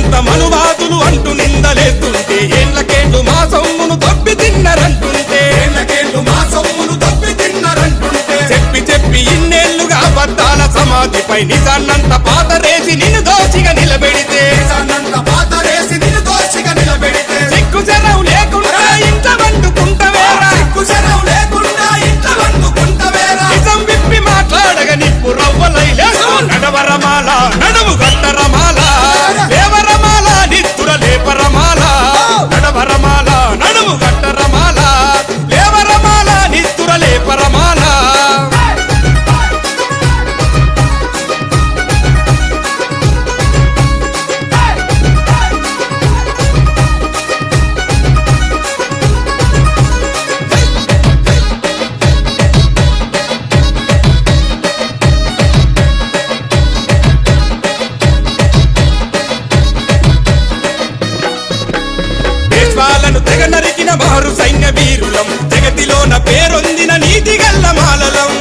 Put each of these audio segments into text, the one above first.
దేశమంత మనువాదులు అంటూ నిందలేస్తుంటే ఏళ్లకేండు మా సొమ్మును తప్పి తిన్నరంటుంటే చెప్పి చెప్పి ఇన్నేళ్లుగా అబద్ధాల సమాధిపై నిజాన్నంత పాతరేసి నిన్ను దోషిగా నిలబెడితే సిగ్గు చెరవు లేకుండా ఇంట్లో వండుకుంటవేరా నిజం విప్పి మాట్లాడగా నిప్పు రవ్వలై లేదు నడవరమాల నడుము గట్టరమాల లేవరమాల నిత్తుర లేపరమాల నడవరమాల నడుము గట్టరమాల లేవరమాల నిత్తుర లేపరమాల వాళ్ళను తెగ నరికిన మారు సైన్య వీరులం జగతిలోన పేరొందిన నీతిగల్ల మాలలం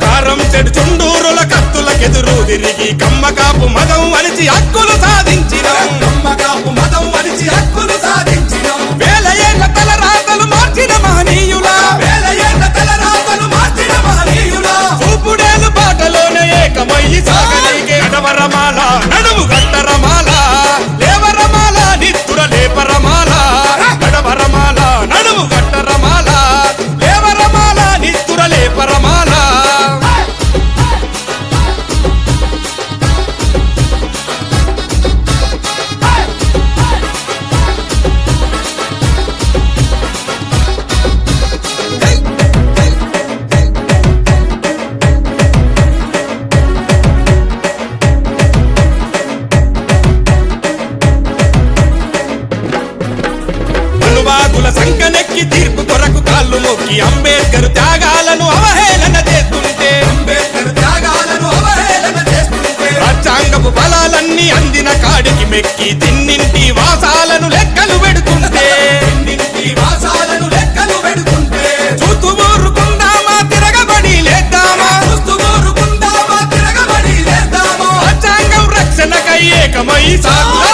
కారం చెడు చుండూరుల కత్తులకెదురు తిరిగి కమ్మకాపు మదం అలిచి హక్కులు సాధించినం వేల ఏళ్ల తలరాతలు మార్చిన మహనీయుల చూపుడేలు బాటలోనే ఏకమయ్యి సాగలిగే నడవరమాల నడుము గట్టరమాల లేవరమాల నిత్తుర లేపరమాల నడవరమాల నడుము గట్టరమాల లేవరమాల నిత్తుర లేపరమాల మనువాదుల సంకనెక్కి తీర్పు కొరకు కాళ్ళు మొక్కి అంబేద్కర్ త్యాగాలను అవహేళన చేస్తుంటే రాజ్యాంగపు బలాలన్నీ అందిన కాడికి మెక్కి తిన్నింటి వాసాలను లెక్కలు పెడుతుంటే చూస్తూ ఊరుకుందామా తిరగబడి లేద్దామా రాజ్యాంగం రక్షణకై ఏకమై సాగుదామా